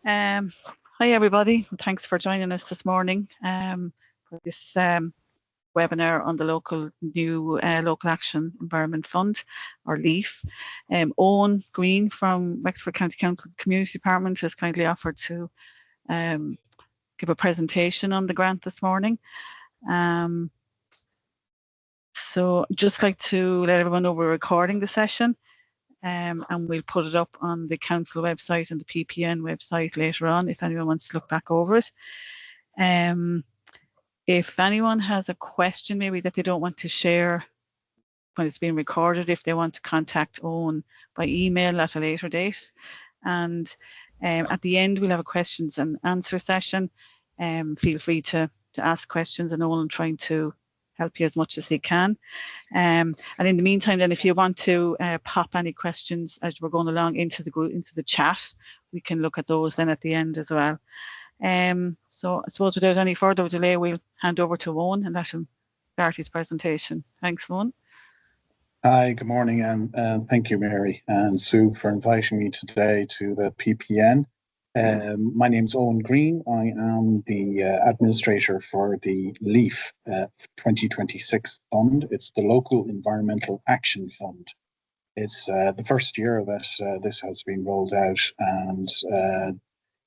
Um, Hi everybody, and thanks for joining us this morning for this webinar on the new Local Action Environment Fund, or LEAF. Owen Green from Wexford County Council Community Department has kindly offered to give a presentation on the grant this morning. So I'd just like to let everyone know we're recording the session. And we'll put it up on the council website and the PPN website later on if anyone wants to look back over it. If anyone has a question maybe that they don't want to share when it's being recorded, if they want to contact Owen by email at a later date. And at the end we'll have a questions and answer session. Feel free to ask questions, and Owen trying to help you as much as he can. And in the meantime, then, if you want to pop any questions as we're going along into the group, into the chat, we can look at those then at the end as well. So I suppose without any further delay, we'll hand over to Owen and let him start his presentation. Thanks, Owen. Hi, good morning, and thank you, Mary and Sue, for inviting me today to the PPN. My name is Owen Green. I am the administrator for the LEAF 2026 fund. It's the Local Environmental Action Fund. It's the first year that this has been rolled out, and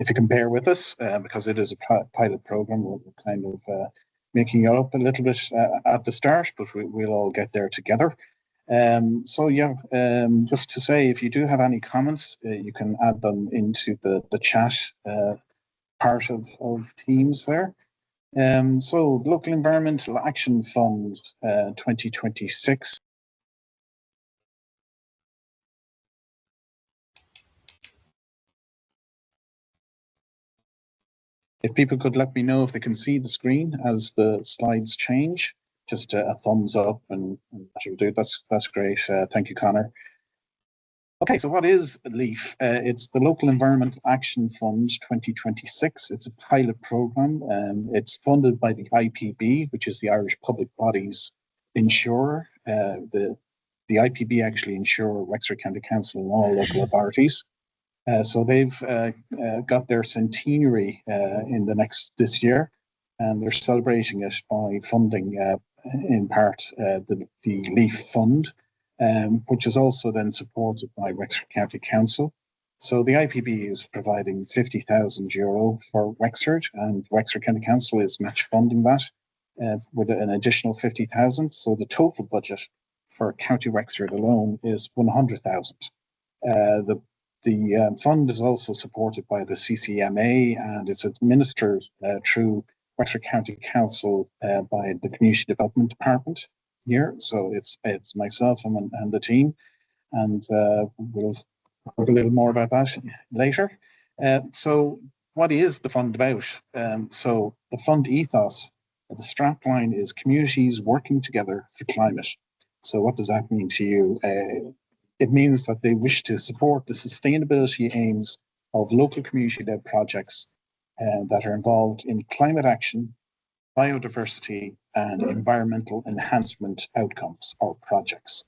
if you can bear with us, because it is a pilot program, we're kind of making it up a little bit at the start, but we'll all get there together. Just to say, if you do have any comments, you can add them into the chat part of Teams there. So Local Environmental Action Fund 2026. If people could let me know if they can see the screen as the slides change. Just a thumbs up, and that will do. That's great. Thank you, Connor. Okay, so what is LEAF? It's the Local Environmental Action Fund 2026. It's a pilot program. It's funded by the IPB, which is the Irish Public Bodies Insurer. The IPB actually insure Wexford County Council and all local authorities. So they've got their centenary this year, and they're celebrating it by funding in part the LEAF fund, which is also then supported by Wexford County Council. So the IPB is providing €50,000 for Wexford, and Wexford County Council is match funding that with an additional 50,000. So the total budget for County Wexford alone is 100,000. The fund is also supported by the CCMA, and it's administered through Wexford County Council by the Community Development Department here. So it's myself and the team, and we'll talk a little more about that later. So what is the fund about? So the fund ethos, the strapline is communities working together for climate. So what does that mean to you? It means that they wish to support the sustainability aims of local community-led projects that are involved in climate action, biodiversity, and environmental enhancement outcomes or projects.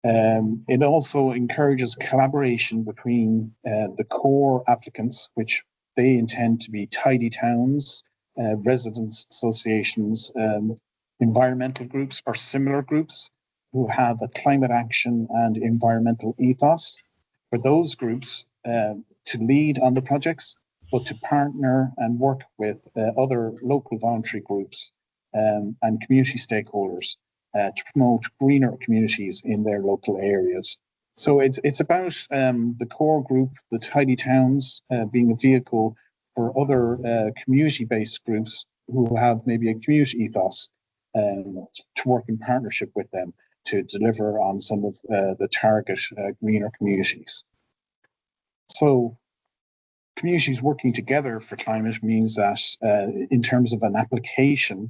It also encourages collaboration between the core applicants, which they intend to be tidy towns, residents associations, environmental groups or similar groups who have a climate action and environmental ethos. For those groups to lead on the projects, but to partner and work with other local voluntary groups and community stakeholders to promote greener communities in their local areas. So it's about the core group, the tidy towns, being a vehicle for other community-based groups who have maybe a community ethos to work in partnership with them to deliver on some of the target greener communities. So communities working together for climate means that in terms of an application,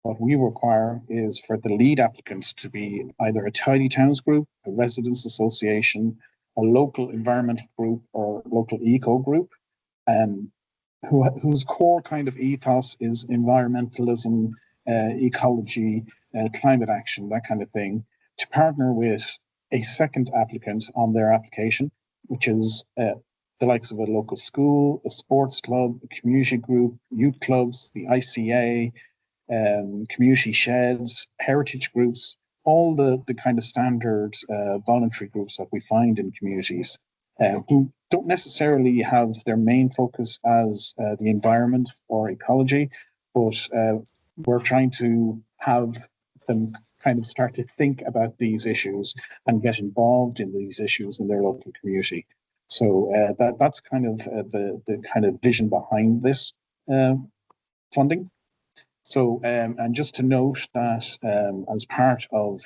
what we require is for the lead applicants to be either a tidy towns group, a residents association, a local environmental group, or local eco group, whose core kind of ethos is environmentalism, ecology, climate action, that kind of thing, to partner with a second applicant on their application, which is the likes of a local school, a sports club, a community group, youth clubs, the ICA, community sheds, heritage groups, all the kind of standard voluntary groups that we find in communities who don't necessarily have their main focus as the environment or ecology, but we're trying to have them kind of start to think about these issues and get involved in these issues in their local community. So that's kind of the kind of vision behind this funding. So, and just to note that as part of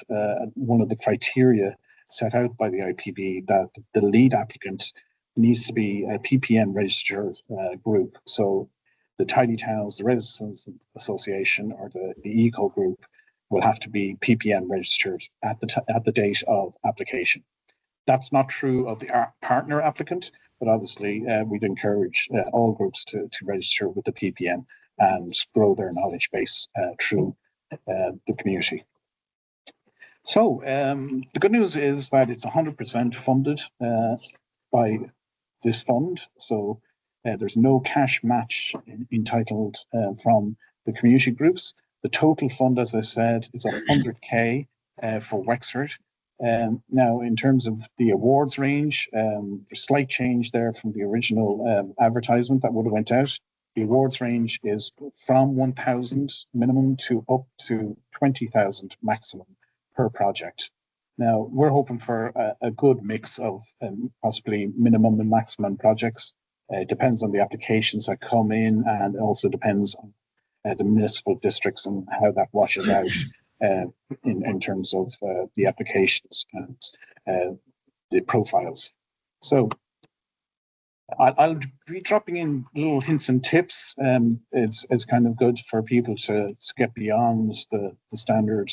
one of the criteria set out by the IPB, that the lead applicant needs to be a PPN registered group. So the Tidy Towns, the Residents Association, or the Eco Group will have to be PPN registered at the date of application. That's not true of the partner applicant, but obviously we'd encourage all groups to register with the PPN and grow their knowledge base through the community. So the good news is that it's 100% funded by this fund. So there's no cash match entitled from the community groups. The total fund, as I said, is 100K for Wexford. Now, in terms of the awards range, there's slight change there from the original advertisement that would have went out. The awards range is from 1,000 minimum to up to 20,000 maximum per project. Now, we're hoping for a good mix of possibly minimum and maximum projects. It depends on the applications that come in, and also depends on the municipal districts and how that washes out in terms of the applications and the profiles. So I'll be dropping in little hints and tips. It's kind of good for people to get beyond the standard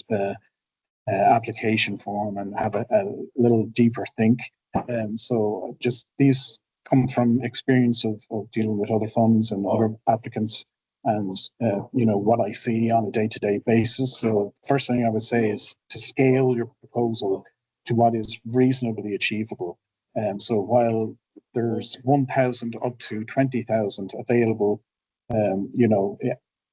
application form and have a little deeper think. So just these come from experience of dealing with other funds and other applicants, and you know what I see on a day-to-day basis. So first thing I would say is to scale your proposal to what is reasonably achievable. So while there's 1,000 up to 20,000 available, you know,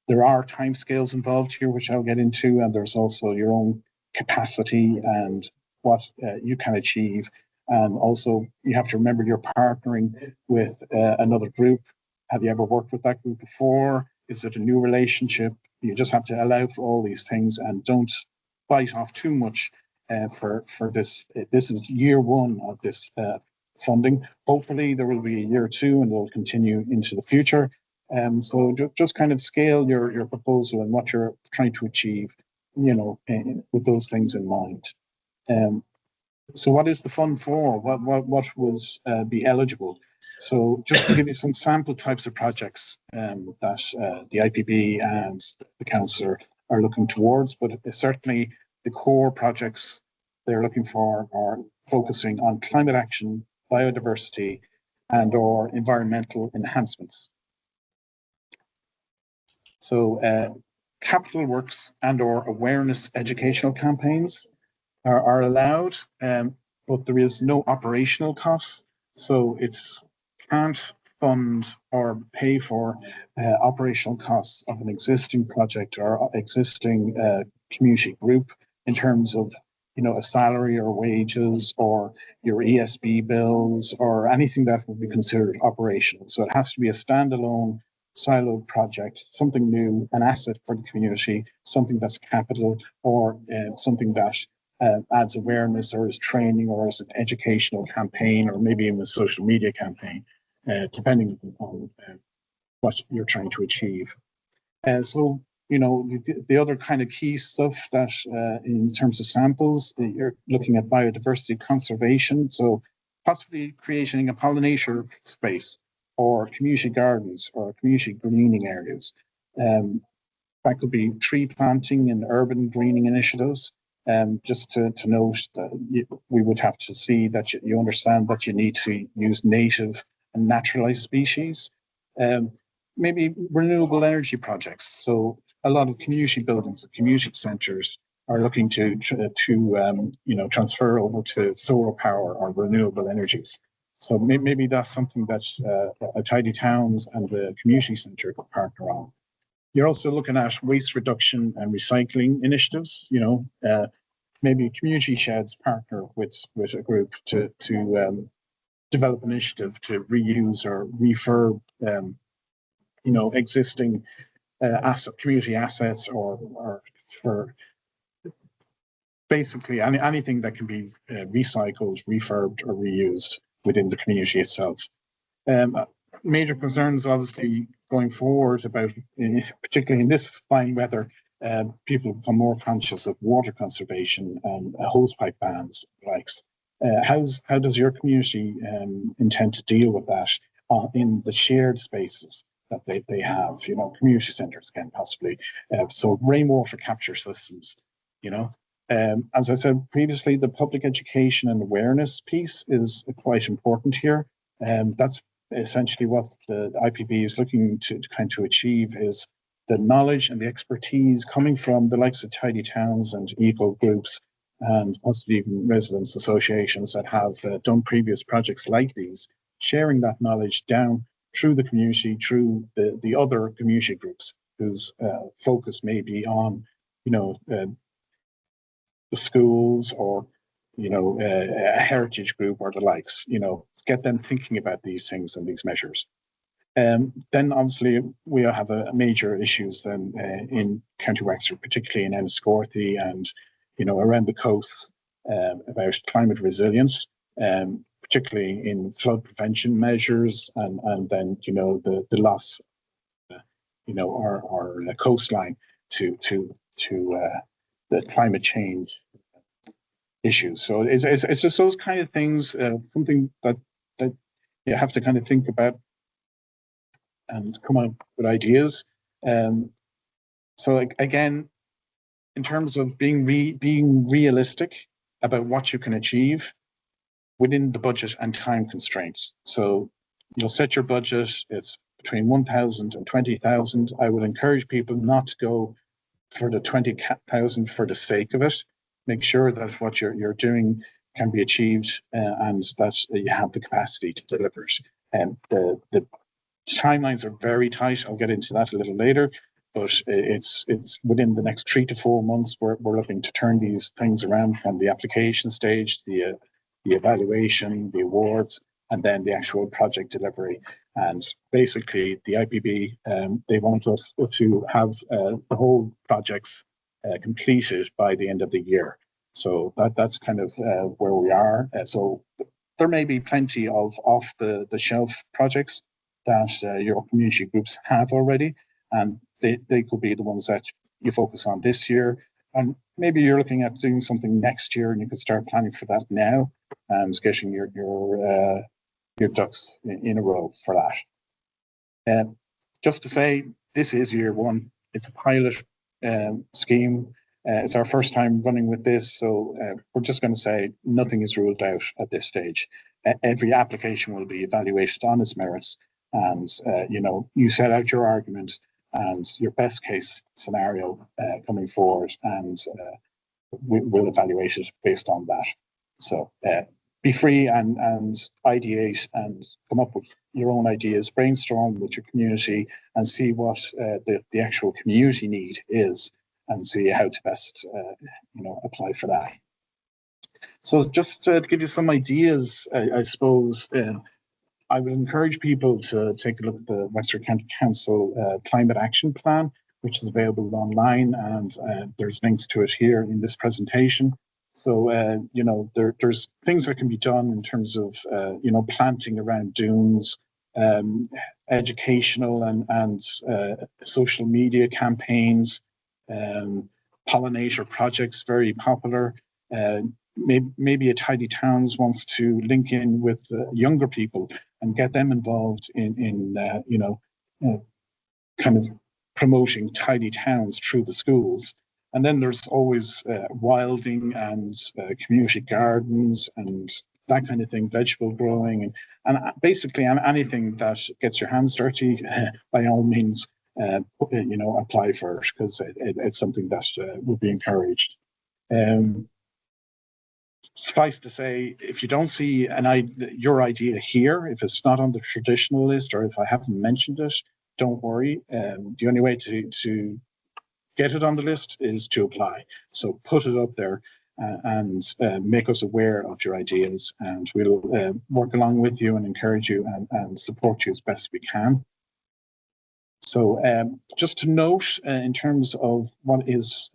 there are timescales involved here, which I'll get into, and there's also your own capacity and what you can achieve. And also, you have to remember you're partnering with another group. Have you ever worked with that group before? Is it a new relationship? You just have to allow for all these things and don't bite off too much for this. This is year one of this funding. Hopefully there will be a year two and it will continue into the future. So just kind of scale your proposal and what you're trying to achieve, you know, with those things in mind. So what is the fund for? What will be eligible? So just to give you some sample types of projects that the IPB and the council are looking towards, but certainly the core projects they're looking for are focusing on climate action, biodiversity, and or environmental enhancements. So capital works and or awareness educational campaigns are allowed, but there is no operational costs. So it's can't fund or pay for operational costs of an existing project or existing community group in terms of, you know, a salary or wages or your ESB bills or anything that would be considered operational. So it has to be a standalone siloed project, something new, an asset for the community, something that's capital, or something that adds awareness or is training or is an educational campaign or maybe even a social media campaign, depending on what you're trying to achieve. So, you know, the other kind of key stuff that in terms of samples, you're looking at biodiversity conservation. So possibly creating a pollinator space or community gardens or community greening areas. That could be tree planting and urban greening initiatives. Just to note that we would have to see that you understand that you need to use native and naturalized species. Maybe renewable energy projects. So a lot of community buildings, community centres are looking to you know, transfer over to solar power or renewable energies. So maybe that's something that a Tidy Towns and the community centre could partner on. You're also looking at waste reduction and recycling initiatives. Maybe community sheds partner with a group to develop an initiative to reuse or refurb, existing community assets, or for basically anything that can be recycled, refurbed, or reused within the community itself. Major concerns, obviously, going forward about, particularly in this fine weather, people become more conscious of water conservation and hosepipe bans, likes. How does your community intend to deal with that in the shared spaces that they have? Community centres, again, possibly. So rainwater capture systems. As I said previously, the public education and awareness piece is quite important here. That's essentially what the IPB is looking to achieve, is the knowledge and the expertise coming from the likes of Tidy Towns and eco groups, and possibly even residents associations that have done previous projects like these, sharing that knowledge down through the community, through the other community groups whose focus may be on, the schools, or a heritage group or the likes. Get them thinking about these things and these measures. Then obviously we have major issues then in County Wexford, particularly in Enniscorthy and around the coast, about climate resilience, particularly in flood prevention measures, and then the loss, our coastline to the climate change issues. So it's just those kind of things, something that you have to kind of think about and come up with ideas. So again, in terms of being realistic about what you can achieve within the budget and time constraints. So you'll set your budget, it's between 1,000 and 20,000. I would encourage people not to go for the 20,000 for the sake of it. Make sure that what you're doing can be achieved, and that you have the capacity to deliver it. And the timelines are very tight. I'll get into that a little later, but it's within the next 3 to 4 months. We're looking to turn these things around, from the application stage, the evaluation, the awards, and then the actual project delivery. And basically, the IPB, they want us to have the whole projects completed by the end of the year. So that's kind of where we are. So there may be plenty of off the shelf projects that your community groups have already, and they could be the ones that you focus on this year. And maybe you're looking at doing something next year, and you could start planning for that now, and getting your ducks in a row for that. Just to say, this is year one. It's a pilot scheme. It's our first time running with this, so we're just going to say nothing is ruled out at this stage. Every application will be evaluated on its merits, and you set out your argument and your best case scenario coming forward, and we'll evaluate it based on that. So be free and ideate and come up with your own ideas, brainstorm with your community, and see what the actual community need is, and see how to best apply for that. So just to give you some ideas, I suppose I would encourage people to take a look at the Wexford County Council Climate Action Plan, which is available online, and there's links to it here in this presentation. So there's things that can be done in terms of planting around dunes, educational and social media campaigns, pollinator projects, very popular. Maybe a Tidy Towns wants to link in with younger people and get them involved in kind of promoting Tidy Towns through the schools. And then there's always wilding and community gardens and that kind of thing, vegetable growing, and basically anything that gets your hands dirty, by all means, apply for it, because it's something that would be encouraged. suffice to say, if you don't see your idea here, if it's not on the traditional list, or if I haven't mentioned it, don't worry. The only way to get it on the list is to apply. So put it up there and make us aware of your ideas, and we'll work along with you and encourage you and support you as best we can. So just to note, in terms of what is,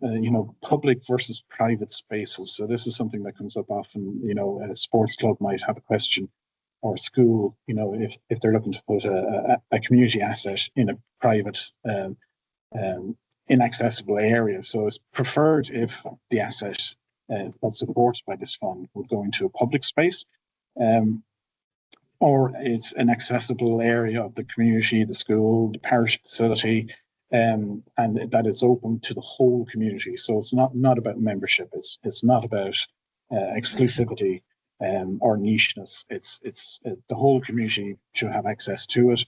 public versus private spaces. So this is something that comes up often. A sports club might have a question, or a school, if they're looking to put a community asset in a private, inaccessible area. So it's preferred if the asset that's supported by this fund would go into a public space. Or it's an accessible area of the community, the school, the parish facility, and that it's open to the whole community. So it's not about membership. It's not about exclusivity or nicheness. It's the whole community should have access to it.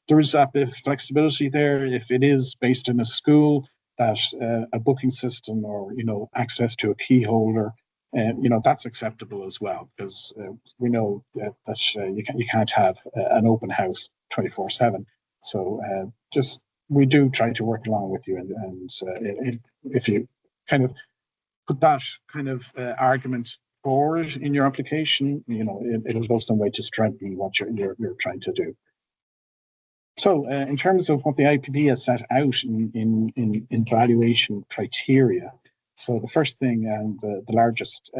There is that bit of flexibility there. If it is based in a school, that a booking system or access to a key holder. That's acceptable as well, because we know that you can't have an open house 24/7. So we do try to work along with you, and if you kind of put that kind of argument forward in your application, it'll go some way to strengthen what you're trying to do. So in terms of what the IPB has set out in valuation criteria. So the first thing, and the largest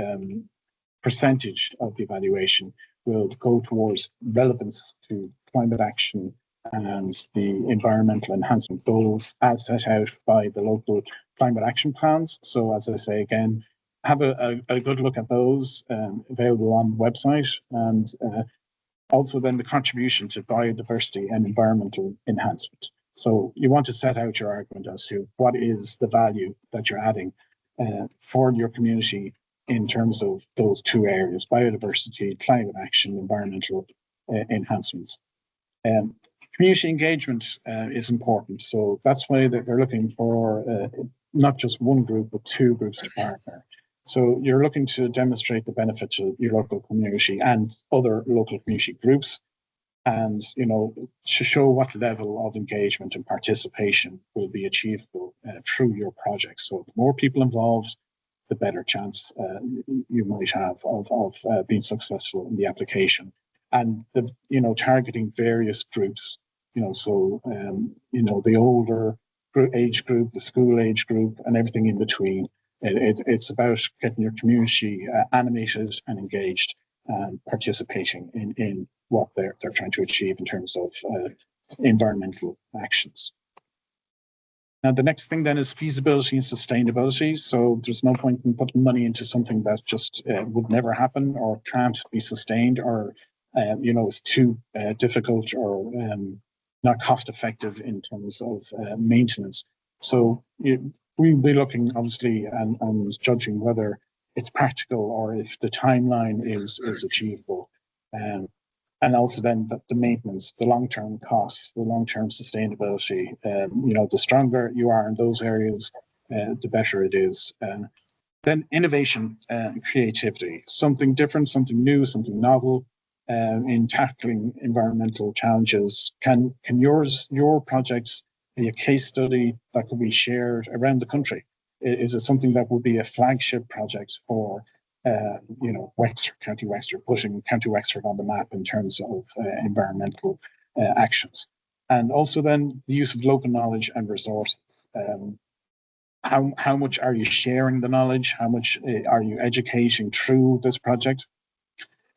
percentage of the evaluation, will go towards relevance to climate action and the environmental enhancement goals as set out by the local climate action plans. So as I say again, have a good look at those, available on the website, and also then the contribution to biodiversity and environmental enhancement. So you want to set out your argument as to what is the value that you're adding for your community in terms of those two areas: biodiversity, climate action, environmental enhancements. Community engagement is important. So that's why they're looking for not just one group, but two groups to partner. So you're looking to demonstrate the benefit to your local community and other local community groups, and to show what level of engagement and participation will be achievable through your project. So the more people involved, the better chance you might have of being successful in the application. And targeting various groups. The older age group, the school age group, and everything in between. It's about getting your community animated and engaged and participating in what they're trying to achieve in terms of environmental actions. Now, the next thing then is feasibility and sustainability. So there's no point in putting money into something that just would never happen or can't be sustained, or is too difficult or not cost effective in terms of maintenance. So we'll be looking, obviously, and judging whether it's practical or if the timeline is achievable. And also then the maintenance, the long-term costs, the long-term sustainability. The stronger you are in those areas, the better it is. Then innovation and creativity, something different, something new, something novel in tackling environmental challenges. Can your project be a case study that could be shared around the country? Is it something that would be a flagship project for Wexford, County Wexford, putting County Wexford on the map in terms of environmental actions? And also then the use of local knowledge and resources. How much are you sharing the knowledge? How much are you educating through this project?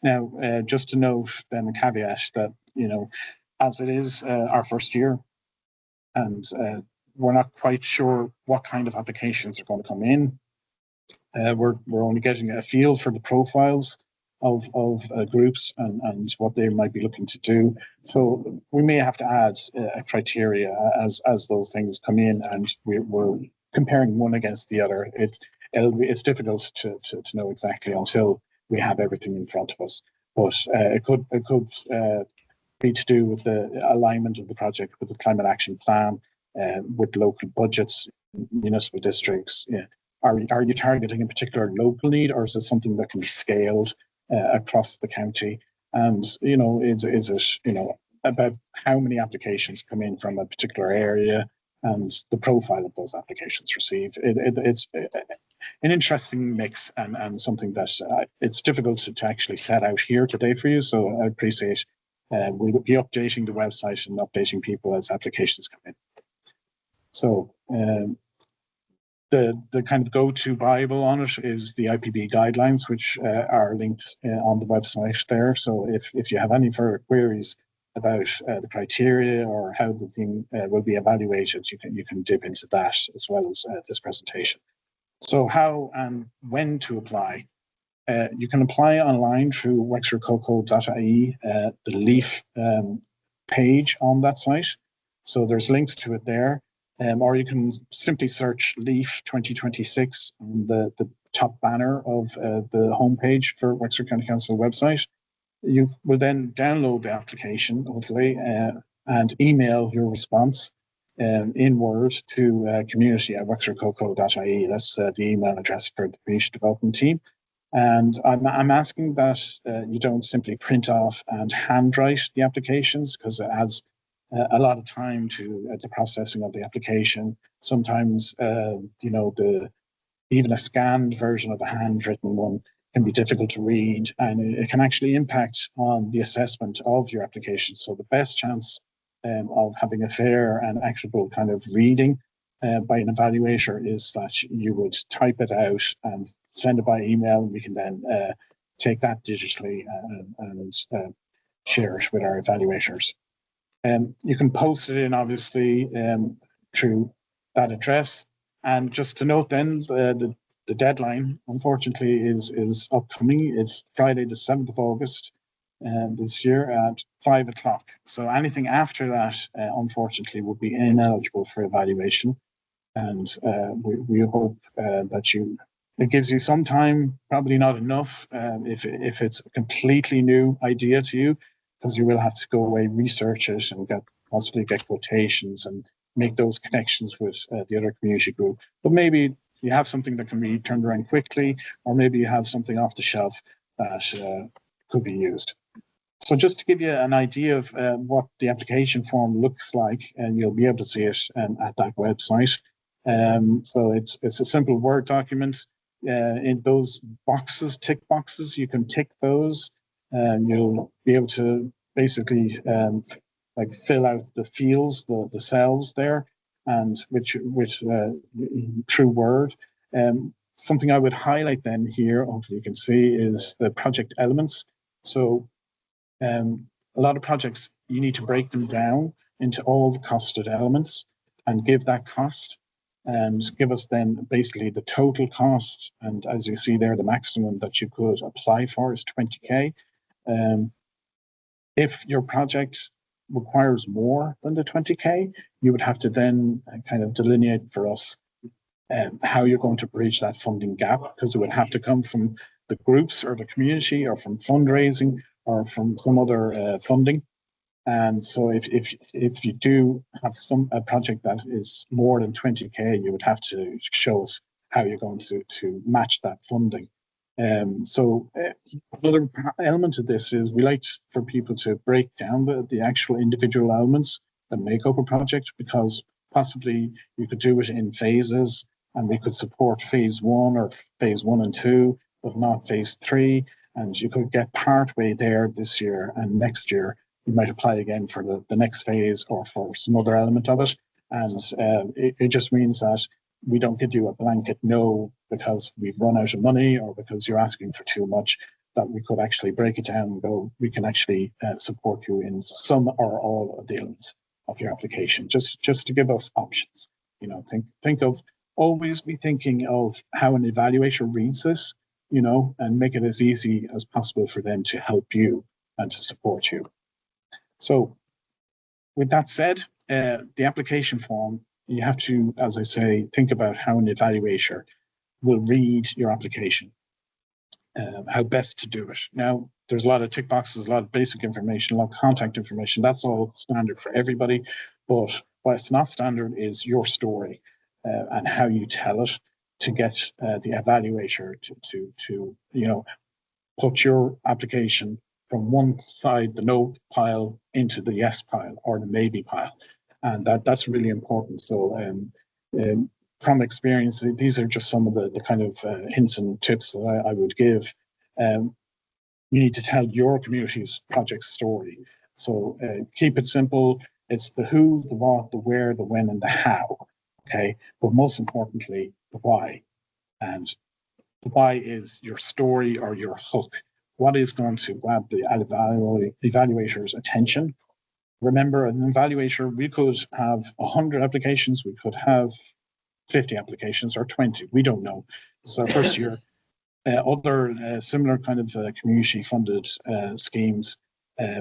Now, just to note then a caveat that, as it is our first year, and we're not quite sure what kind of applications are going to come in. We're only getting a feel for the profiles of groups and what they might be looking to do. So we may have to add a criteria as those things come in, and we're comparing one against the other. It's difficult to know exactly until we have everything in front of us. But it could be to do with the alignment of the project with the climate action plan, with local budgets, municipal districts, are you targeting a particular local need, or is it something that can be scaled across the county? And, you know, is it, you know, about how many applications come in from a particular area and the profile of those applications received. It's an interesting mix, and something that it's difficult to actually set out here today for you. So I appreciate we'll be updating the website and updating people as applications come in. So the kind of go-to Bible on it is the IPB guidelines, which are linked on the website there. So if you have any further queries about the criteria or how the thing will be evaluated, you can dip into that as well as this presentation. So how and when to apply? You can apply online through wexfordcoco.ie, the LEAF page on that site. So there's links to it there. Or you can simply search LEAF 2026 on the top banner of the homepage for Wexford County Council website. You will then download the application, hopefully, and email your response in Word to community@wexfordcoco.ie. That's the email address for the community development team. And I'm asking that you don't simply print off and handwrite the applications, because it adds a lot of time to the processing of the application. Sometimes, you know, even a scanned version of a handwritten one can be difficult to read, and it can actually impact on the assessment of your application. So the best chance of having a fair and equitable kind of reading by an evaluator is that you would type it out and send it by email, and we can then take that digitally and share it with our evaluators. You can post it in, obviously, through that address. And just to note then, the deadline, unfortunately, is upcoming. It's Friday, the 7th of August this year at 5 o'clock. So anything after that, unfortunately, will be ineligible for evaluation. And we hope that it gives you some time, probably not enough if it's a completely new idea to you, because you will have to go away, research it, and possibly get quotations and make those connections with the other community group. But maybe you have something that can be turned around quickly, or maybe you have something off the shelf that could be used. So just to give you an idea of what the application form looks like, and you'll be able to see it at that website. So it's a simple Word document. In those boxes, tick boxes, you can tick those, and you'll be able to basically like fill out the fields, the cells there, and which through Word. Something I would highlight then here, hopefully you can see, is the project elements. So a lot of projects, you need to break them down into all the costed elements and give that cost, and give us then basically the total cost. And as you see there, the maximum that you could apply for is 20K. If your project requires more than the 20K, you would have to then kind of delineate for us how you're going to bridge that funding gap, because it would have to come from the groups or the community, or from fundraising, or from some other funding. And so if you do have a project that is more than 20K, you would have to show us how you're going to match that funding. So another element of this is we like for people to break down the actual individual elements that make up a project, because possibly you could do it in phases, and we could support phase 1 or phase 1 and 2, but not phase 3. And you could get part way there this year, and next year you might apply again for the next phase or for some other element of it. And it just means that we don't give you a blanket no because we've run out of money or because you're asking for too much, that we could actually break it down and go, we can actually support you in some or all of the elements of your application, just to give us options. You know, think of, always be thinking of how an evaluator reads this, you know, and make it as easy as possible for them to help you and to support you. So with that said, the application form, you have to, as I say, think about how an evaluator will read your application, how best to do it. Now, there's a lot of tick boxes, a lot of basic information, a lot of contact information. That's all standard for everybody. But what's not standard is your story and how you tell it. to get the evaluator to put your application from one side, the no pile, into the yes pile or the maybe pile, and that's really important. So from experience, these are just some of the kind of hints and tips that I would give. You need to tell your community's project story. So keep it simple. It's the who, the what, the where, the when, and the how. Okay, but most importantly, the why. And the why is your story or your hook. What is going to grab the evaluator's attention? Remember, an evaluator, we could have 100 applications, we could have 50 applications or 20. We don't know. It's our first year. Other similar kind of community-funded schemes,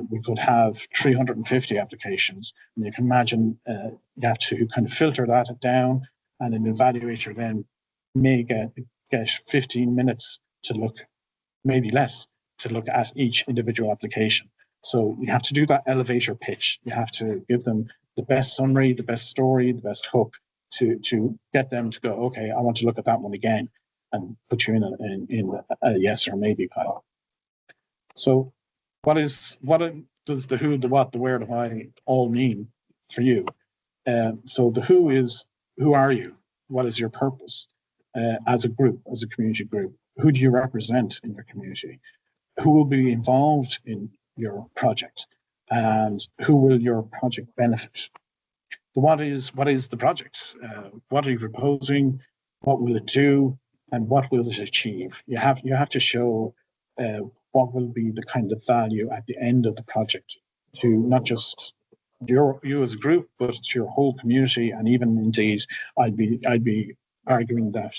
we could have 350 applications. And you can imagine you have to kind of filter that down, and an evaluator then may get 15 minutes to look, maybe less, to look at each individual application. So you have to do that elevator pitch. You have to give them the best summary, the best story, the best hook to get them to go, okay, I want to look at that one again, and put you in a yes or maybe pile. So what does the who, the what, the where, the why all mean for you? So the who is, who are you? What is your purpose as a group, as a community group? Who do you represent in your community? Who will be involved in your project? And who will your project benefit? The what is the project? What are you proposing? What will it do? And what will it achieve? You have to show what will be the kind of value at the end of the project to not just you as a group, but to your whole community. And even indeed, I'd be arguing that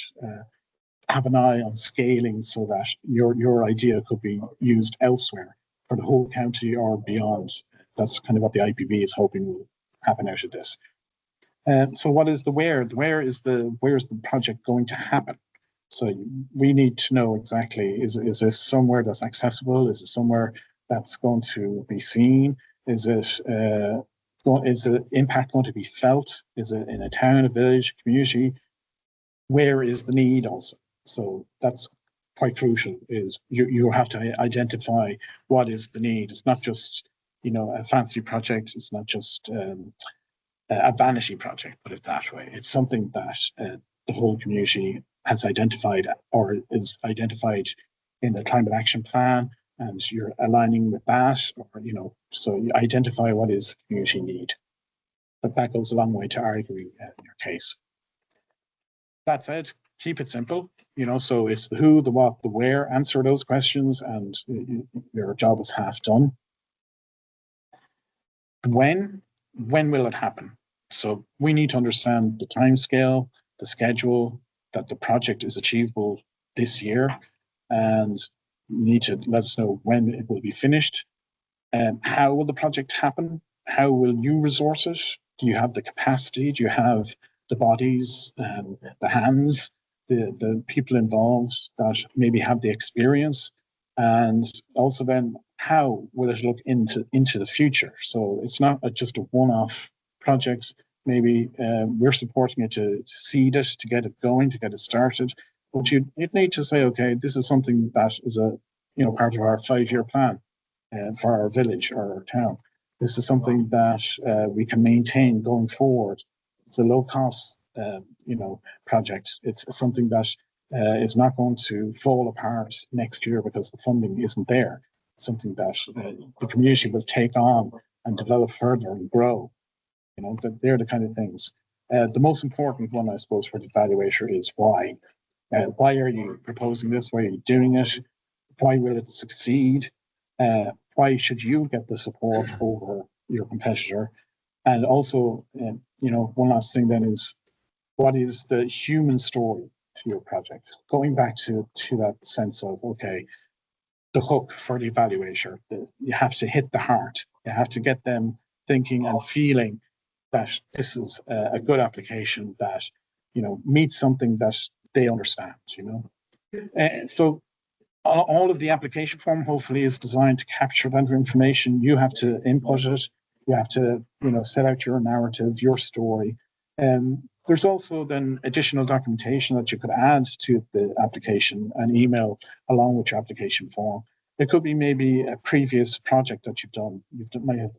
have an eye on scaling so that your idea could be used elsewhere for the whole county or beyond. That's kind of what the IPB is hoping will happen out of this. So what is the where? The where is where's the project going to happen? So we need to know exactly, is this somewhere that's accessible? Is it somewhere that's going to be seen? Is the impact going to be felt? Is it in a town, a village, a community? Where is the need also? So that's quite crucial, is you have to identify what is the need. It's not just, a fancy project. It's not just a vanity project, put it that way. It's something that the whole community has identified or is identified in the climate action plan, and you're aligning with that, or so you identify what is community need. But that goes a long way to arguing in your case. That said, keep it simple, so it's the who, the what, the where. Answer those questions and your job is half done. When will it happen? So we need to understand the time scale, the schedule, that the project is achievable this year, and you need to let us know when it will be finished. How will the project happen? How will you resource it? Do you have the capacity? Do you have the bodies, the hands, the people involved that maybe have the experience? And also then, how will it look into the future? So it's not just a one-off project. Maybe we're supporting it to seed it, to get it going, to get it started. But you'd need to say, okay, this is something that is part of our 5-year plan for our village or our town. This is something that we can maintain going forward. It's a low-cost, project. It's something that is not going to fall apart next year because the funding isn't there. It's something that the community will take on and develop further and grow. They're the kind of things. The most important one, I suppose, for the evaluator is why. Why are you proposing this? Why are you doing it? Why will it succeed? Why should you get the support over your competitor? And also, one last thing then is, what is the human story to your project? Going back to that sense of, okay, the hook for the evaluator, you have to hit the heart. You have to get them thinking and feeling that this is a good application that, meets something that they understand, So all of the application form hopefully is designed to capture that information. You have to input it. You have to, set out your narrative, your story. There's also then additional documentation that you could add to the application and email along with your application form. It could be maybe a previous project that you've done. You might have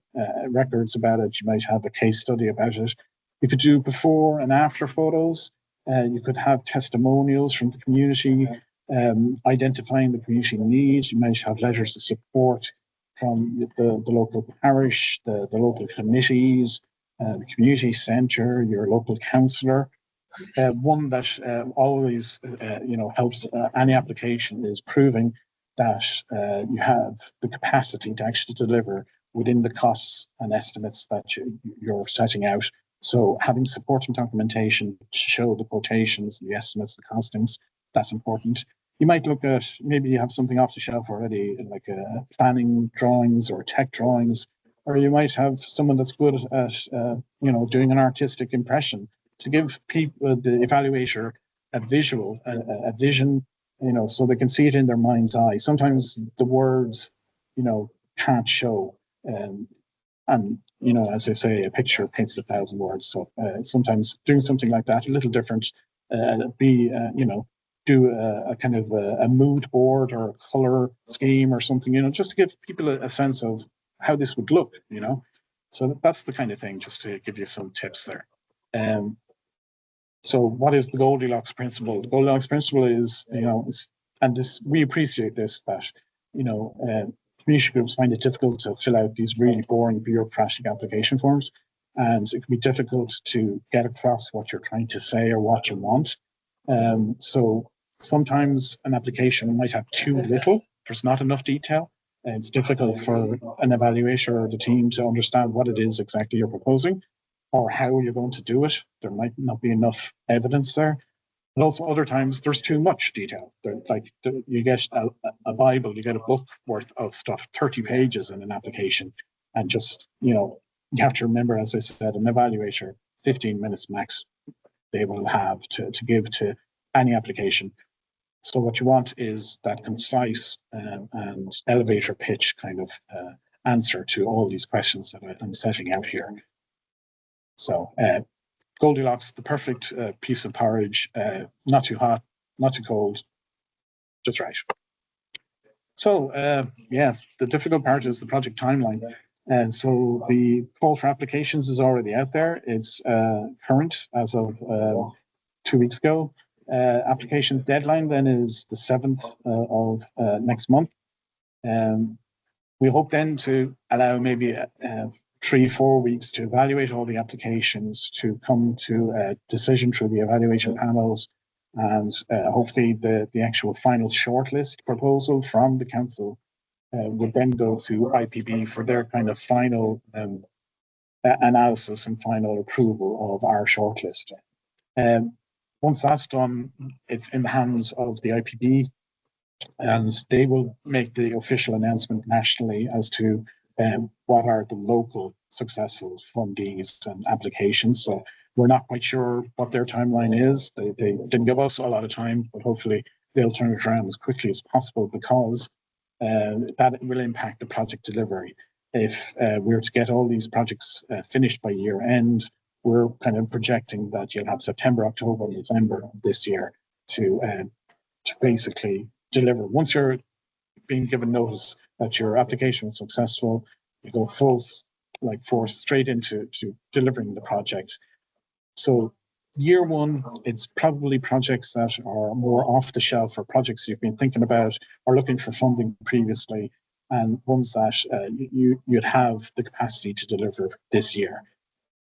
records about it. You might have a case study about it. You could do before and after photos. You could have testimonials from the community, identifying the community needs. You might have letters of support from the local parish, the local committees, the community centre, your local councillor. One that always helps any application is proving that you have the capacity to actually deliver within the costs and estimates that you're setting out. So having supporting documentation to show the quotations, the estimates, the costings, that's important. You might look at, maybe you have something off the shelf already, like planning drawings or tech drawings, or you might have someone that's good at doing an artistic impression to give people, the evaluator, a visual, a vision, so they can see it in their mind's eye. Sometimes the words, can't show. And, as I say, a picture paints 1,000 words. So sometimes doing something like that, a little different, do a kind of a mood board or a color scheme or something, just to give people a sense of how this would look, So that's the kind of thing, just to give you some tips there. So what is the Goldilocks principle? The Goldilocks principle is, we appreciate this, that, community groups find it difficult to fill out these really boring bureaucratic application forms. And it can be difficult to get across what you're trying to say or what you want. So sometimes an application might have too little. There's not enough detail. And it's difficult for an evaluator or the team to understand what it is exactly you're proposing or how you're going to do it. There might not be enough evidence there. But also other times there's too much detail. Like you get a Bible, you get a book worth of stuff, 30 pages in an application. And just, you have to remember, as I said, an evaluator, 15 minutes max they will have to give to any application. So what you want is that concise and elevator pitch kind of answer to all these questions that I'm setting out here. So Goldilocks, the perfect piece of porridge, not too hot, not too cold, just right. So the difficult part is the project timeline. And so the call for applications is already out there. It's current as of 2 weeks ago. Application deadline then is the 7th of next month. We hope then to allow maybe 3-4 weeks to evaluate all the applications, to come to a decision through the evaluation panels, and hopefully the actual final shortlist proposal from the council would then go to IPB for their kind of final analysis and final approval of our shortlist. Once that's done, it's in the hands of the IPB, and they will make the official announcement nationally as to what are the local successful fundees and applications. So we're not quite sure what their timeline is. They didn't give us a lot of time, but hopefully they'll turn it around as quickly as possible, because that will impact the project delivery. If we're to get all these projects finished by year end, we're kind of projecting that you'll have September, October, November of this year to basically deliver. Once you're being given notice that your application was successful, you go full force straight into delivering the project. So year one, it's probably projects that are more off the shelf, or projects you've been thinking about or looking for funding previously, and ones that you'd have the capacity to deliver this year.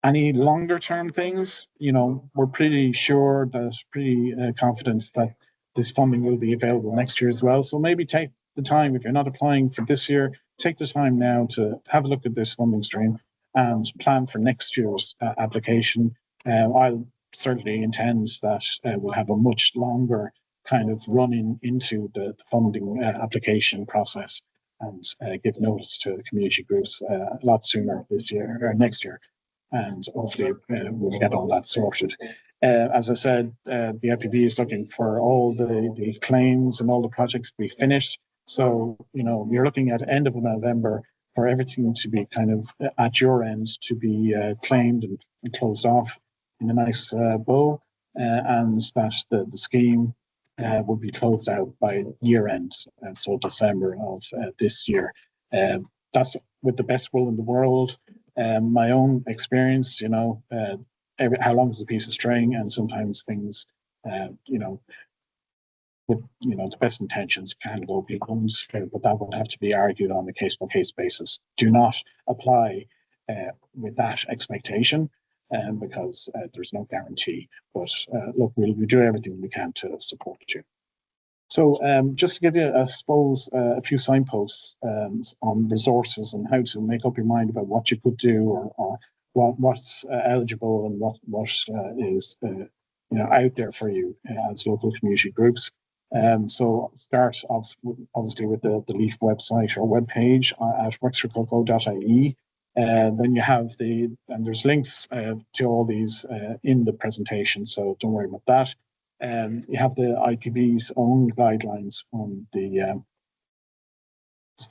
Any longer term things, we're pretty sure pretty confident that this funding will be available next year as well. So maybe take the time, if you're not applying for this year, take the time now to have a look at this funding stream and plan for next year's application. I'll certainly intend that we'll have a much longer kind of running into the funding application process, and give notice to community groups a lot sooner this year or next year. And hopefully we'll get all that sorted. As I said, the IPB is looking for all the claims and all the projects to be finished. So, you're looking at end of November for everything to be kind of at your end to be claimed and closed off. in a nice bow, and that the scheme will be closed out by year end, so December of this year. That's with the best will in the world. My own experience, how long is a piece of string, and sometimes things, with the best intentions can go beyond, but that would have to be argued on a case-by-case basis. Do not apply with that expectation, because there's no guarantee. But look, we do everything we can to support you. So just to give you, I suppose, a few signposts on resources and how to make up your mind about what you could do, or what's eligible and what is out there for you as local community groups. So start obviously with the LEAF website or webpage at wexfordcoco.ie. Then you have and there's links to all these in the presentation, so don't worry about that. You have the IPB's own guidelines on the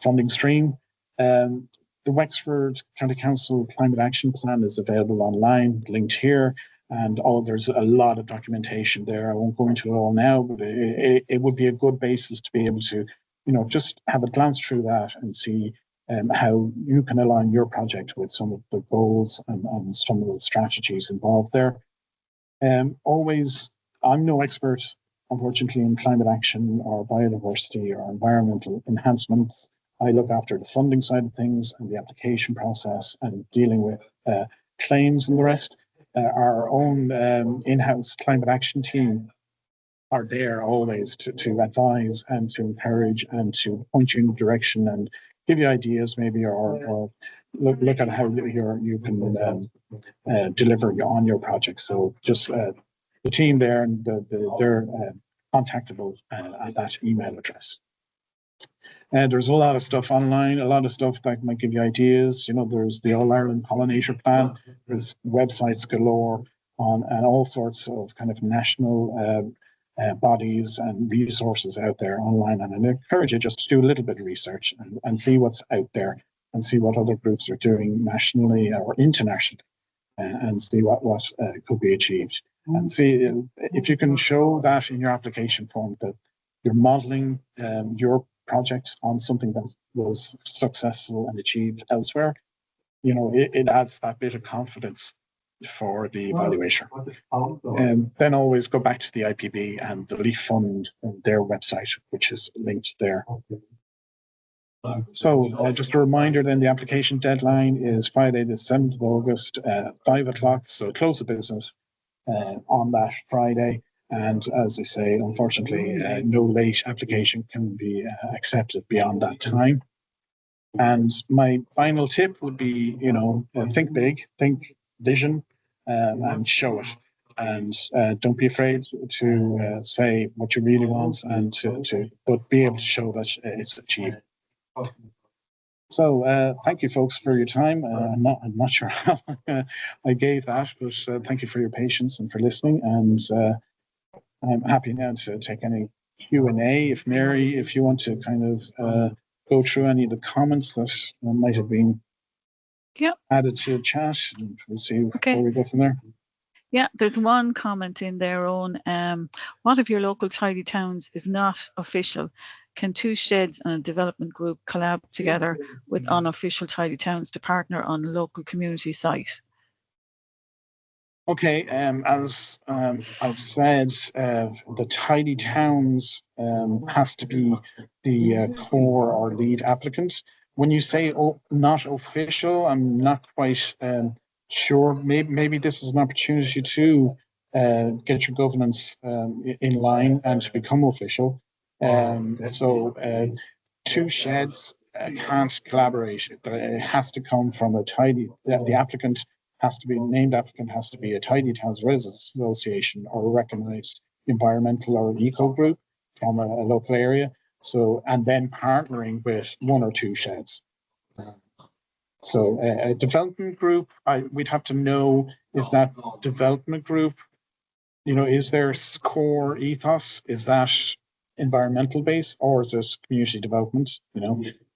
funding stream. The Wexford County Council Climate Action Plan is available online, linked here, and there's a lot of documentation there. I won't go into it all now, but it would be a good basis to be able to, just have a glance through that and see how you can align your project with some of the goals and some of the strategies involved there. Always, I'm no expert, unfortunately, in climate action or biodiversity or environmental enhancements. I look after the funding side of things and the application process and dealing with claims and the rest. Our own in-house climate action team are there always to advise and to encourage and to point you in the direction and give you ideas maybe, or look at how you can deliver on your project. So just the team there, and they're contactable at that email address. And there's a lot of stuff online, a lot of stuff that might give you ideas. There's the All Ireland Pollinator Plan. There's websites galore and all sorts of kind of national bodies and resources out there online. And I encourage you just to do a little bit of research and see what's out there and see what other groups are doing nationally or internationally, and see what could be achieved. And see if you can show that in your application form that you're modeling your project on something that was successful and achieved elsewhere. It adds that bit of confidence for the evaluator. And then always go back to the IPB and the LEAF Fund and their website, which is linked there. So just a reminder then, the application deadline is Friday the 7th of August, 5 o'clock, so close of business on that Friday. And as I say, unfortunately, no late application can be accepted beyond that time. And my final tip would be, think big, think vision, and show it. And don't be afraid to say what you really want, and but be able to show that it's achieved. So thank you, folks, for your time. I'm not sure how long I gave that, but thank you for your patience and for listening. And I'm happy now to take any Q&A. If Mary, if you want to kind of go through any of the comments that might have been added to the chat, and we'll see where we go from there. Yeah, there's one comment in there on what if your local tidy towns is not official? Can two sheds and a development group collab together with unofficial tidy towns to partner on local community site? Okay, as I've said, the tidy towns has to be the core or lead applicant. When you say not official, I'm not quite sure. Maybe this is an opportunity to get your governance in line and to become official. So two sheds can't collaborate. It has to come from a tidy. The applicant has to be named applicant has to be a tidy towns residents association or a recognized environmental or eco group from a local area. So, and then partnering with one or two sheds. So a development group, we'd have to know if that development group, is their core ethos, is that environmental base, or is it community development?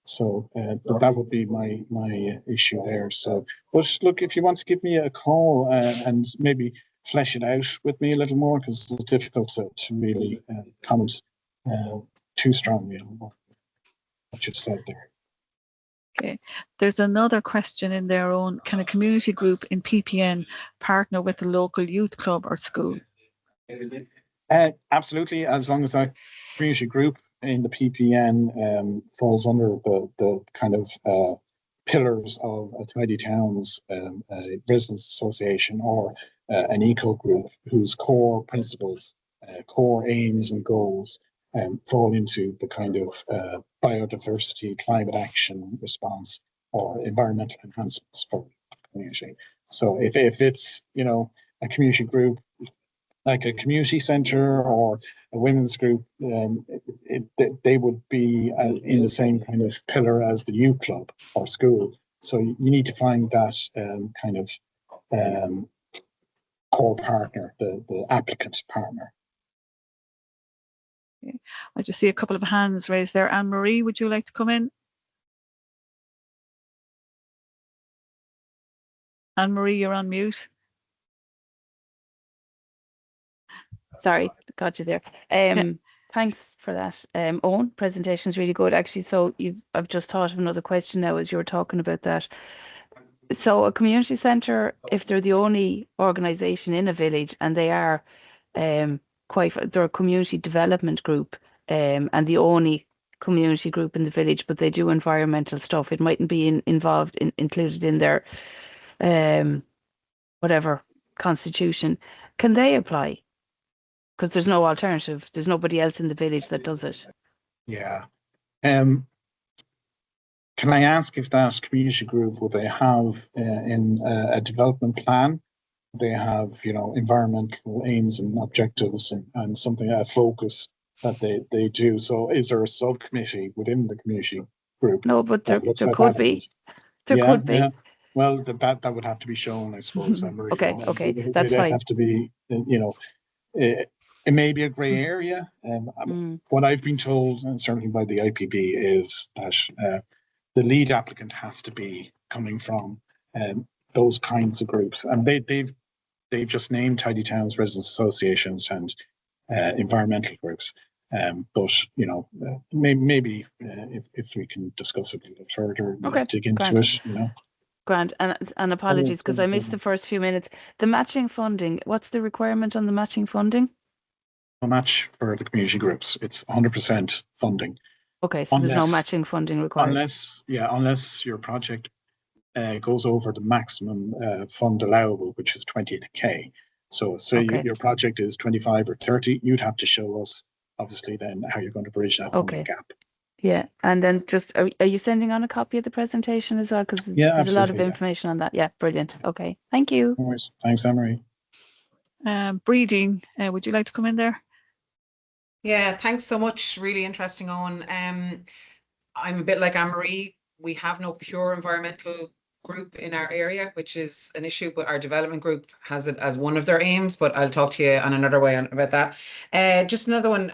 So that would be my issue there. So, but look, if you want to give me a call and maybe flesh it out with me a little more, because it's difficult to really comment too strongly on what you've said there. Okay. There's another question in their own. Can a community group in PPN partner with the local youth club or school? Absolutely, as long as that community group in the PPN falls under the kind of pillars of a Tidy Towns a residents association, or an eco group whose core principles, core aims and goals fall into the kind of biodiversity, climate action response, or environmental enhancements for the community. So if it's, you know, a community group like a community centre or a women's group, they would be in the same kind of pillar as the youth club or school. So you need to find that kind of core partner, the applicant partner. Okay. I just see a couple of hands raised there. Anne-Marie, would you like to come in? Anne-Marie, you're on mute. Sorry, got you there. Thanks for that. Owen, presentation is really good, actually. So I've just thought of another question now as you were talking about that. So a community centre, if they're the only organisation in a village and they are they're a community development group and the only community group in the village, but they do environmental stuff, it mightn't be included in their whatever constitution. Can they apply? Because there's no alternative. There's nobody else in the village that does it. Yeah. Can I ask if that community group, will they have in a development plan, they have, you know, environmental aims and objectives and something, a focus that they do? So is there a subcommittee within the community group? No, but there could be. There could be. Yeah. Well, that would have to be shown, I suppose. Okay, you know, okay, that's fine. Have to be, you know, it may be a grey area. What I've been told, and certainly by the IPB, is that the lead applicant has to be coming from those kinds of groups, and they've just named Tidy Towns residents associations and environmental groups. But you know, maybe if we can discuss it a little further, okay, dig into grand. it, you know. Grand, and apologies because I missed the first few minutes. The matching funding. What's the requirement on the matching funding? A match for the community groups. It's 100% funding. Okay, so there's no matching funding required. Unless your project goes over the maximum fund allowable, which is 20k. So okay. Your project is 25 or 30, you'd have to show us, obviously, then how you're going to bridge that funding gap. Yeah, and then just, are you sending on a copy of the presentation as well? Because there's a lot of information on that. Yeah, brilliant. Okay, thank you. No worries. Thanks, Anne-Marie. Breeding, would you like to come in there? Yeah, thanks so much. Really interesting, Owen. I'm a bit like Anne-Marie. We have no pure environmental group in our area, which is an issue, but our development group has it as one of their aims, but I'll talk to you on another way about that. Just another one,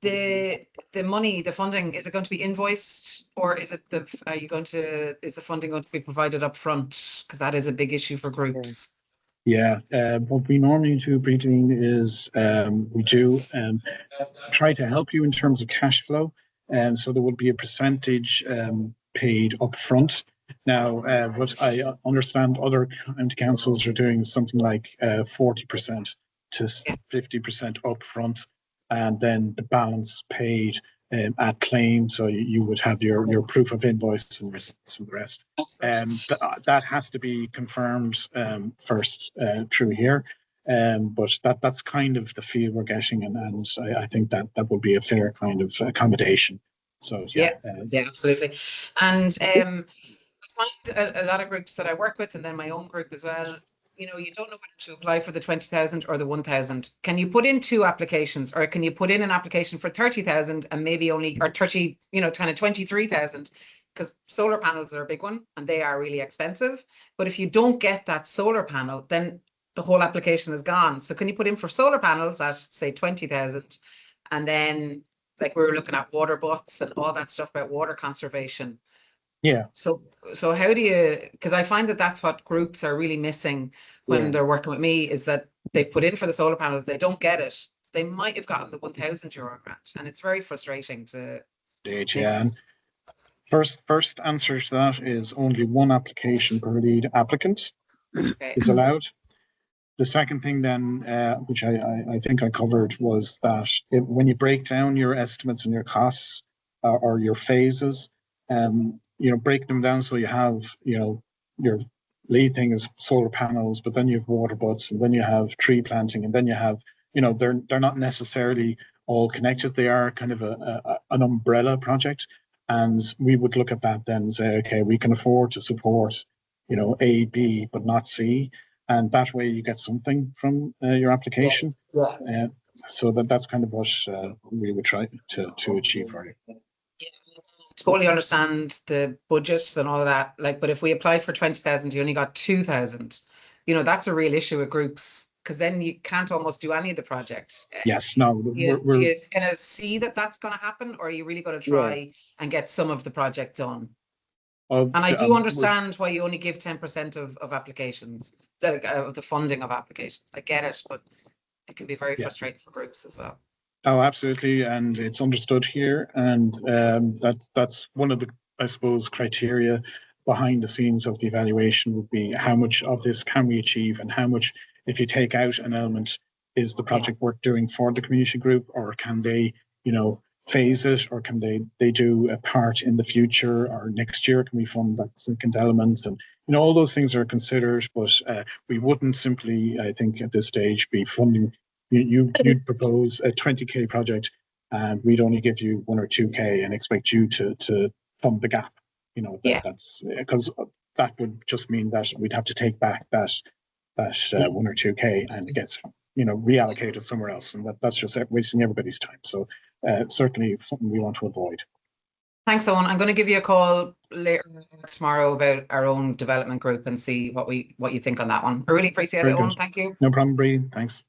the money, the funding, is it going to be invoiced, or is it is the funding going to be provided up front? Because that is a big issue for groups. Yeah, what we normally do, Breeding, is we do try to help you in terms of cash flow. And so there would be a percentage paid up front. Now, what I understand other county councils are doing is something like 40% to 50% up front, and then the balance paid at claim. So you would have your proof of invoice and receipts and the rest. That has to be confirmed first through here. But that's kind of the feel we're getting, and I think that would be a fair kind of accommodation. So yeah, absolutely. And I find a lot of groups that I work with, and then my own group as well, you know, you don't know whether to apply for the 20,000 or the 1,000. Can you put in two applications, or can you put in an application for 30,000 and maybe only, or 30, you know, kind of 23,000? Because solar panels are a big one and they are really expensive. But if you don't get that solar panel, then the whole application is gone. So can you put in for solar panels at, say, 20,000, and then, like, we were looking at water butts and all that stuff about water conservation. Yeah. So how do you, because I find that that's what groups are really missing when they're working with me, is that they've put in for the solar panels, they don't get it, they might have gotten the €1,000 grant, and it's very frustrating to Yeah. And first answer to that is only one application per lead applicant is allowed. The second thing then, which I think I covered, was that when you break down your estimates and your costs or your phases, break them down so you have, your lead thing is solar panels, but then you have water butts, and then you have tree planting, and then you have, they're not necessarily all connected. They are kind of an umbrella project. And we would look at that then and say, okay, we can afford to support, A, B, but not C. And that way you get something from your application. Yeah. So that's kind of what we would try to achieve for you. Yeah, totally understand the budgets and all of that. But if we applied for 20,000, you only got 2,000. That's a real issue with groups, because then you can't almost do any of the projects. Yes, no. Do you kind of see that that's going to happen, or are you really going to try and get some of the project done? And I do understand why you only give 10% of applications, of the funding of applications. I get it, but it can be very frustrating for groups as well. Oh, absolutely, and it's understood here, and that's one of the, I suppose, criteria behind the scenes of the evaluation would be how much of this can we achieve, and how much, if you take out an element, is the project worth doing for the community group, or can they, phase it, or can they do a part in the future, or next year can we fund that second element, and all those things are considered, but we wouldn't simply, I think, at this stage be funding. You'd propose a 20k project, and we'd only give you 1 or 2k and expect you to fund the gap. That's because that would just mean that we'd have to take back that 1 or 2k, and it gets reallocated somewhere else, and that's just wasting everybody's time. So certainly something we want to avoid. Thanks, Owen. I'm going to give you a call later tomorrow about our own development group and see what you think on that one. I really appreciate it, Owen. Thank you. No problem, Bree. Thanks.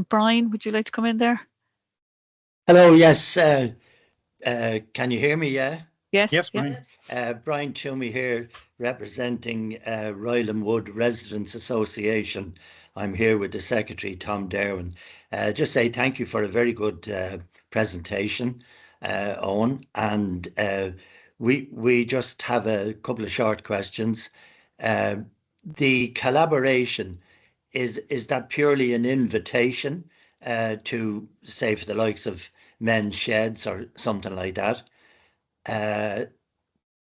Brian, would you like to come in there? Hello, yes. Can you hear me, yeah? Yes, Brian. Brian Toomey here, representing Ryland Wood Residents Association. I'm here with the Secretary, Tom Derwin. Just say thank you for a very good presentation, Owen. And we just have a couple of short questions. The collaboration, is that purely an invitation to, say, for the likes of men's sheds or something like that?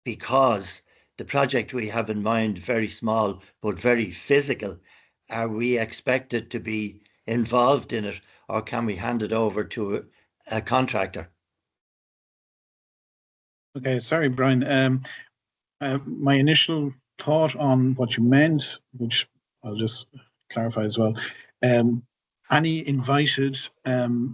Because the project we have in mind, very small but very physical, are we expected to be involved in it, or can we hand it over to a contractor? Okay, sorry, Brian. My initial thought on what you meant, which I'll just clarify as well. Any invited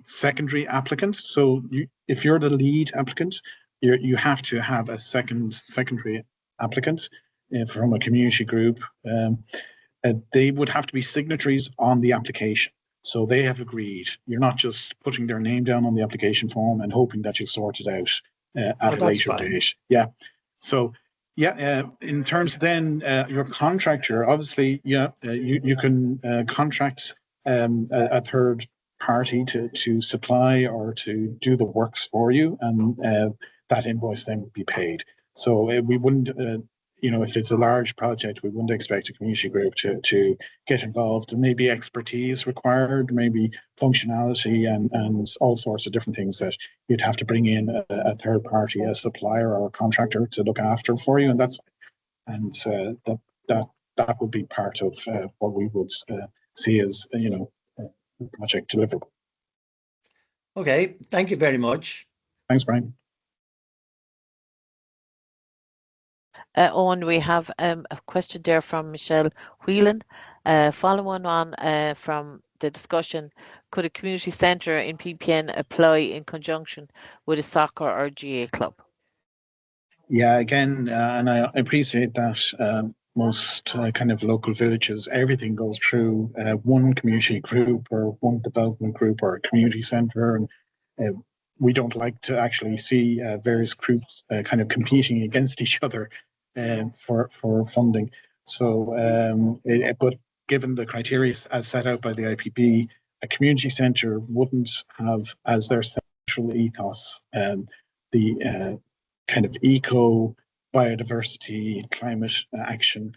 secondary applicant. So if you're the lead applicant, you have to have a secondary applicant from a community group. They would have to be signatories on the application. So they have agreed. You're not just putting their name down on the application form and hoping that you'll sort it out at a later date. Yeah. So in terms of then your contractor, obviously, you can contract a third party to supply or to do the works for you, and that invoice then would be paid. So we wouldn't, if it's a large project, we wouldn't expect a community group to get involved. There may be expertise required, maybe functionality and all sorts of different things that you'd have to bring in a third party, a supplier or a contractor to look after for you, and that would be part of what we would see as project deliverable. Okay, thank you very much. Thanks, Brian. Owen, we have a question there from Michelle Whelan. Following on from the discussion, could a community centre in PPN apply in conjunction with a soccer or GA club? Yeah, again, and I appreciate that most kind of local villages, everything goes through one community group or one development group or a community centre, and we don't like to actually see various groups kind of competing against each other for funding. So, but given the criteria as set out by the IPB, a community centre wouldn't have as their central ethos the kind of eco, biodiversity, climate action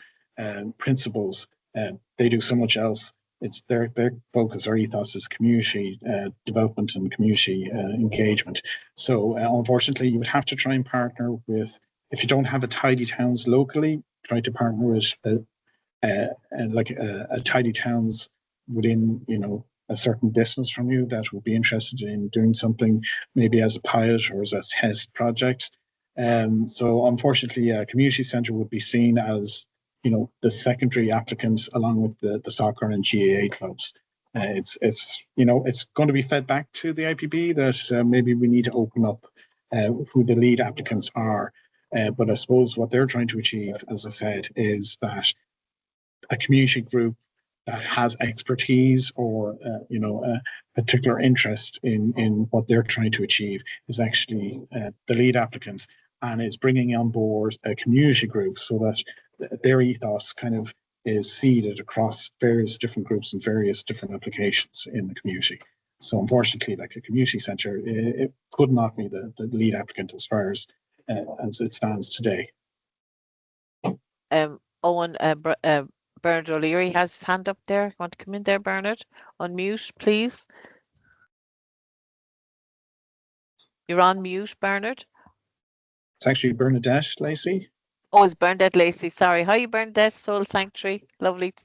principles. They do so much else. It's their focus or ethos is community development and community engagement. So unfortunately, you would have to try and partner with, if you don't have a tidy towns locally, try to partner with a tidy towns within, you know, a certain distance from you that would be interested in doing something, maybe as a pilot or as a test project. So unfortunately, a community centre would be seen as, you know, the secondary applicants along with the soccer and GAA clubs. It's you know, it's going to be fed back to the IPB that maybe we need to open up who the lead applicants are. But I suppose what they're trying to achieve, as I said, is that a community group that has expertise or you know, a particular interest in what they're trying to achieve is actually the lead applicant, and is bringing on board a community group so that their ethos kind of is seeded across various different groups and various different applications in the community. So unfortunately, like a community centre, it could not be the lead applicant as far as it stands today. Owen, Bernard O'Leary has his hand up there. Want to come in there, Bernard? Unmute, please. You're on mute, Bernard. It's actually Bernadette Lacey. Oh, it's Bernadette Lacey. Sorry. Hi, Bernadette, Soul Sanctuary. Lovely.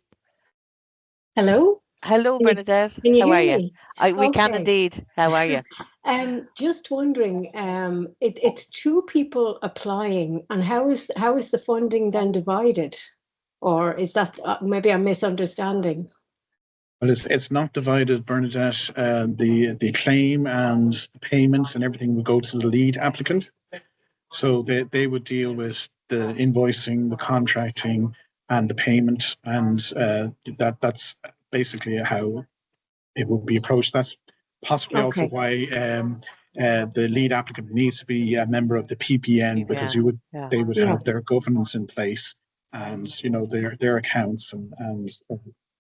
Hello. Hello, Bernadette. Can you How are hear you? me? We can Okay. indeed. How are you? Just wondering, it's two people applying, and how is the funding then divided? Or is that maybe I'm misunderstanding? Well, it's not divided, Bernadette. The claim and the payments and everything will go to the lead applicant. So they would deal with the invoicing, the contracting, and the payment, and that's basically how it will be approached. That's possibly also Okay. why the lead applicant needs to be a member of the PPN, because they would Yeah. have their governance in place, and you know, their accounts and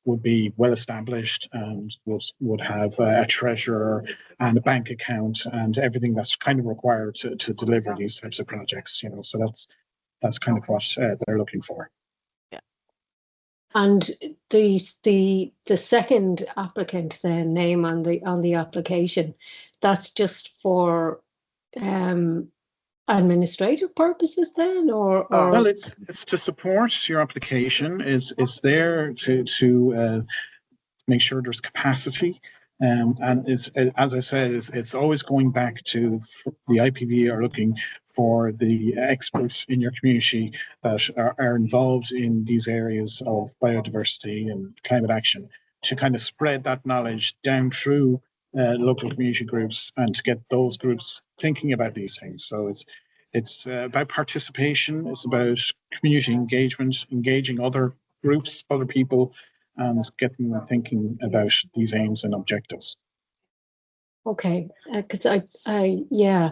would be well established, and would have a treasurer and a bank account and everything that's kind of required to deliver these types of projects. You know, so that's kind of what they're looking for. And the second applicant then name on the application, that's just for administrative purposes then, or well, it's to support your application. It's there to make sure there's capacity, and it's, as I said, it's always going back to the IPB are looking for the experts in your community that are involved in these areas of biodiversity and climate action, to kind of spread that knowledge down through local community groups and to get those groups thinking about these things. So it's about participation. It's about community engagement, engaging other groups, other people, and getting them thinking about these aims and objectives. okay, because yeah.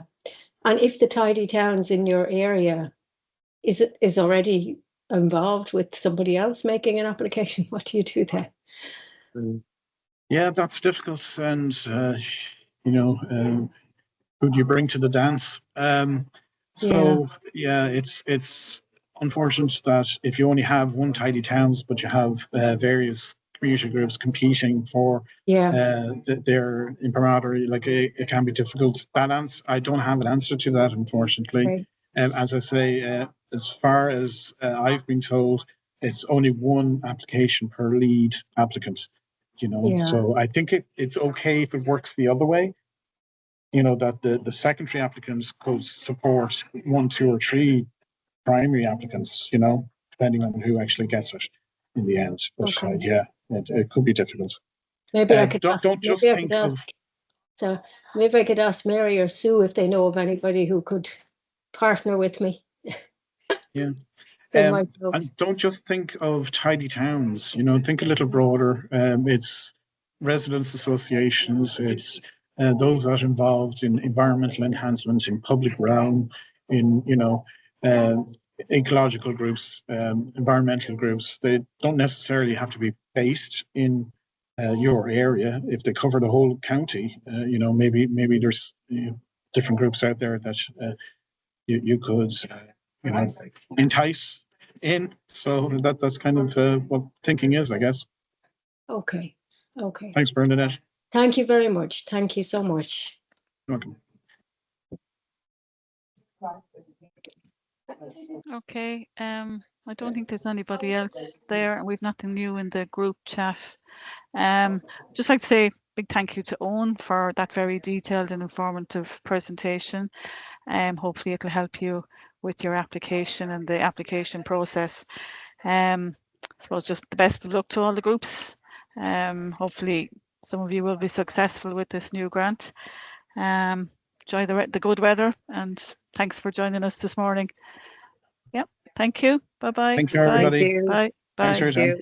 And if the tidy towns in your area is already involved with somebody else making an application, what do you do then? Yeah, that's difficult, and you know, who do you bring to the dance? So yeah, it's unfortunate that if you only have one tidy towns, but you have various community groups competing for their imprimatur, like it can be difficult. That answer, I don't have an answer to that, unfortunately. Right. As I say, as far as I've been told, it's only one application per lead applicant. You know, so I think it's okay if it works the other way. You know, that the secondary applicants could support 1, 2, or 3 primary applicants, you know, depending on who actually gets it in the end. But yeah, it could be difficult. Maybe I could don't just think of. So maybe I could ask Mary or Sue if they know of anybody who could partner with me. Yeah. And don't just think of tidy towns, you know, think a little broader. It's residents associations, it's those that are involved in environmental enhancement in public realm, in, you know, ecological groups, environmental groups. They don't necessarily have to be based in your area. If they cover the whole county, maybe there's different groups out there that you could entice in. So that's kind of what thinking is, I guess. Okay. Thanks, Bernadette. Thank you very much. Thank you so much. You're welcome. Okay. I don't think there's anybody else there, and we've nothing new in the group chat. Just like to say a big thank you to Owen for that very detailed and informative presentation. Hopefully it'll help you with your application and the application process. I suppose just the best of luck to all the groups. Hopefully some of you will be successful with this new grant. Enjoy the good weather, and thanks for joining us this morning. Yep. Thank you. Bye-bye. Thank you, everybody. Thank you. Bye. Thanks for your time.